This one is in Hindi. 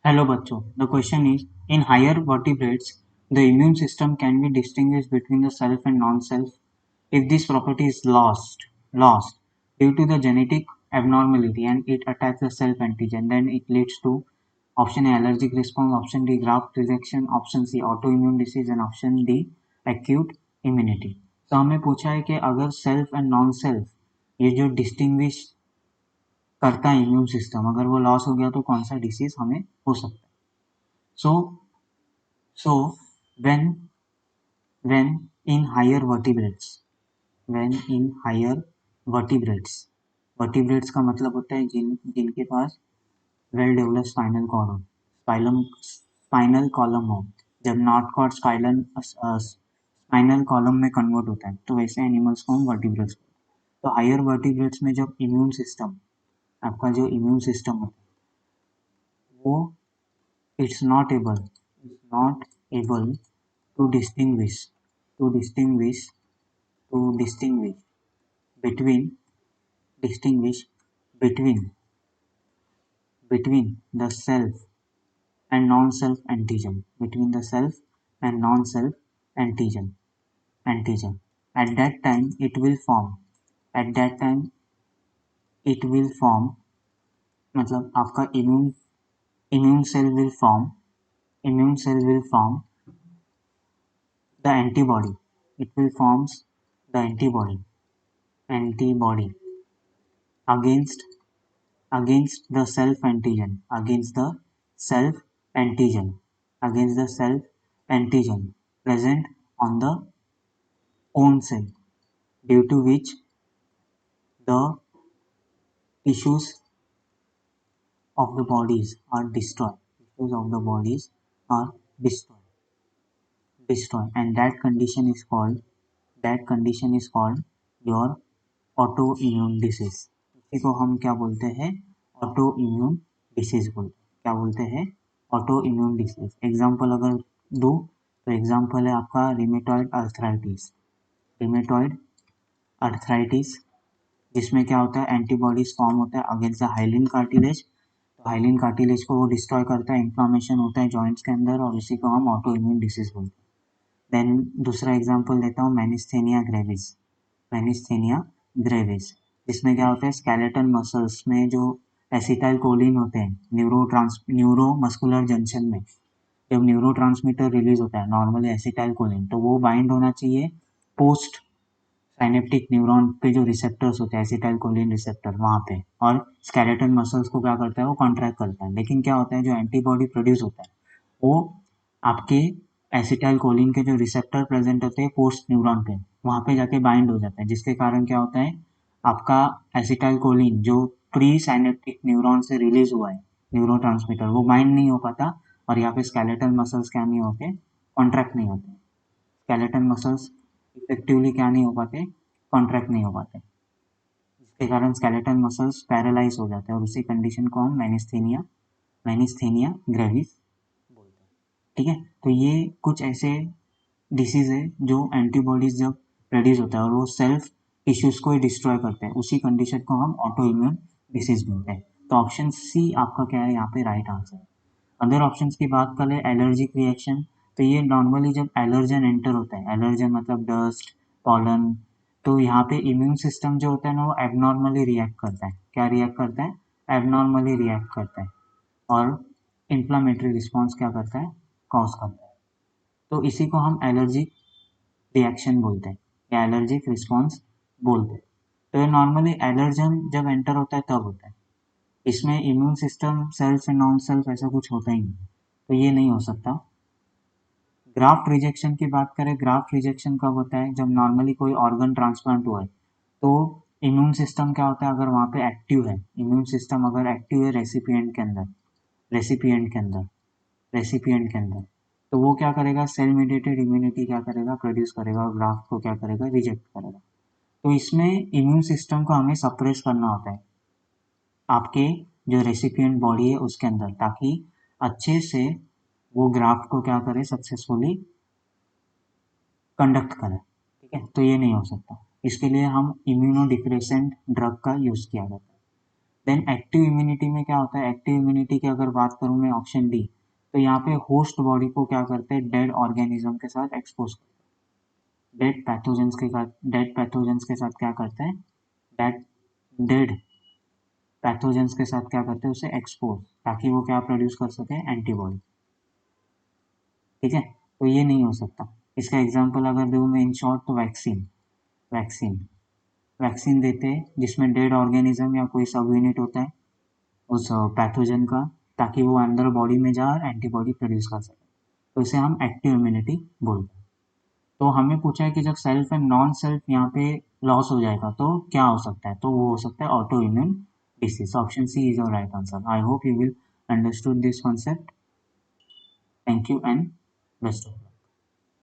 Hello बच्चों, the question is, in higher vertebrates, the immune system can be distinguished between the self and non-self. If this property is lost due to the genetic abnormality and it attacks the self antigen, then it leads to option A allergic response, option D graft rejection, option C autoimmune disease and option D acute immunity. तो हमें पूछा है कि अगर सेल्फ एंड नॉन सेल्फ ये जो डिस्टिंग्विश करता है इम्यून सिस्टम, अगर वो लॉस हो गया तो कौन सा डिसीज हमें हो सकता है. So So when in higher vertebrates, when in higher vertebrates, vertebrates का मतलब होता है जिनके पास well developed spinal column, spinal column हो. जब नॉट कॉर्ड स्पाइनल कॉलम में कन्वर्ट होता है तो वैसे एनिमल्स को हम वर्टिब्रेट्स. तो हायर वर्टिब्रेट्स में जब इम्यून सिस्टम, आपका जो इम्यून सिस्टम होता है वो it's not able to distinguish to between distinguish between the self and non-self antigen, between the self and non-self antigen. At that time it will form, at that time it will form, मतलब आपका immune cell will form, immune cell will form the antibody, it will forms the antibody against the self antigen, self against the self antigen present on the own cell, due to which the tissues of the bodies are destroyed, tissues of the bodies are destroyed, and that condition is called your autoimmune disease. इसी को हम क्या बोलते हैं, ऑटो इम्यून डिसीज बोलते हैं. क्या बोलते हैं, ऑटो इम्यून डिसीज. एग्जाम्पल अगर दो तो एग्जाम्पल है आपका रिमेटॉइड अर्थराइटिस, जिसमें क्या होता है एंटीबॉडीज फॉर्म होता है अगेंस्ट द हाइलिन कार्टिलेज. तो हाइलिन कार्टिलेज को वो डिस्ट्रॉय करता है, इन्फ्लामेशन होता है जॉइंट्स के अंदर और उसी को हम ऑटो इम्यून डिसीज बोलते हैं. देन दूसरा एग्जाम्पल देता हूँ मैनिस्थेनिया ग्रेविस, जिसमें क्या होता है स्केलेटल मसल्स में जो एसिटाइल कोलिन होते हैं न्यूरो मस्कुलर जंक्शन में, जब न्यूरो रिलीज होता है नॉर्मली एसिटाइल कोलिन, तो वो बाइंड होना चाहिए पोस्ट साइनेप्टिक न्यूरॉन पे जो रिसेप्टर्स होते हैं एसिटाइल कोलिन रिसेप्टर वहाँ पे, और स्केलेटल मसल्स को क्या करता है वो कॉन्ट्रैक्ट करता है. लेकिन क्या होता है जो एंटीबॉडी प्रोड्यूस होता है वो आपके एसिटाइल कोलिन के जो रिसेप्टर प्रेजेंट होते हैं पोस्ट न्यूरॉन पे वहाँ पे जाके बाइंड हो जाता है, जिसके कारण क्या होता है आपका एसिटाइल कोलिन जो प्री साइनेप्टिक न्यूरॉन से रिलीज हुआ है न्यूरो वो बाइंड नहीं हो पाता, और यहाँ पे स्केलेटल मसल्स क्या नहीं होते, कॉन्ट्रैक्ट नहीं होते. स्केलेटल मसल्स इफेक्टिवली क्या नहीं हो पाते, कॉन्ट्रैक्ट नहीं हो पाते, जिसके कारण स्केलेटल मसल्स पैरालाइज हो जाते हैं और उसी कंडीशन को हम मैनिस्थेनिया ग्रेविस बोलते हैं. ठीक है, तो ये कुछ ऐसे डिसीज है जो एंटीबॉडीज जब प्रोड्यूस होता है और वो सेल्फ टिश्यूज को ही डिस्ट्रॉय करते हैं, उसी कंडीशन को हम ऑटो इम्यून डिसीज बोलते हैं. तो ऑप्शन सी आपका क्या है यहाँ पे राइट आंसर. अदर ऑप्शंस की बात करें एलर्जिक रिएक्शन, तो ये नॉर्मली जब एलर्जन एंटर होता है, एलर्जन मतलब डस्ट, पॉलन, तो यहाँ पे इम्यून सिस्टम जो होता है ना वो एबनॉर्मली रिएक्ट करता है. क्या रिएक्ट करता है, एबनॉर्मली रिएक्ट करता है और इन्फ्लामेटरी रिस्पॉन्स क्या करता है, कॉज करता है. तो इसी को हम एलर्जिक रिएक्शन बोलते हैं या एलर्जिक रिस्पॉन्स बोलते हैं. तो ये नॉर्मली एलर्जन जब एंटर होता है तब होता है, इसमें immune system self and non self ऐसा कुछ होता ही नहीं, तो ये नहीं हो सकता. ग्राफ्ट रिजेक्शन की बात करें, ग्राफ्ट रिजेक्शन कब होता है, जब नॉर्मली कोई ऑर्गन ट्रांसप्लांट हुआ है तो इम्यून सिस्टम क्या होता है अगर वहाँ पे एक्टिव है, इम्यून सिस्टम अगर एक्टिव है रेसिपिएंट के अंदर रेसिपिएंट के अंदर, तो वो क्या करेगा, सेल मीडिएटेड इम्यूनिटी क्या करेगा, प्रोड्यूस करेगा और ग्राफ्ट को क्या करेगा, रिजेक्ट करेगा. तो इसमें इम्यून सिस्टम को हमें सप्रेस करना होता है आपके जो रेसिपिएंट बॉडी है उसके अंदर, ताकि अच्छे से वो ग्राफ्ट को क्या करे, सक्सेसफुली कंडक्ट करे. ठीक है, तो ये नहीं हो सकता. इसके लिए हम इम्यूनो डिप्रेसेंट ड्रग का यूज किया जाता है. देन एक्टिव इम्यूनिटी में क्या होता है, एक्टिव इम्यूनिटी की अगर बात करूँ मैं ऑप्शन डी, तो यहाँ पे होस्ट बॉडी को क्या करते हैं, डेड ऑर्गेनिज्म के साथ एक्सपोज, डेड पैथोजेंस के साथ क्या करते हैं, डेड डेड पैथोजेंस के साथ क्या करते हैं, उसे एक्सपोज, ताकि वो क्या प्रोड्यूस कर सके, एंटीबॉडी। ठीक है, तो ये नहीं हो सकता। इसका एग्जांपल अगर दूँ मैं इन शॉर्ट, तो वैक्सीन, वैक्सीन वैक्सीन देते हैं जिसमें डेड ऑर्गेनिज्म या कोई सब यूनिट होता है उस पैथोजन का, ताकि वो अंदर बॉडी में जाए और एंटीबॉडी प्रोड्यूस कर सके, तो इसे हम एक्टिव इम्यूनिटी बोलते हैं। तो हमें पूछा है कि जब सेल्फ एंड नॉन सेल्फ यहाँ पे लॉस हो जाएगा तो क्या हो सकता है, तो वो हो सकता है auto immune disease. Option C is your right answer. I hope you will understood this concept. Thank you and best of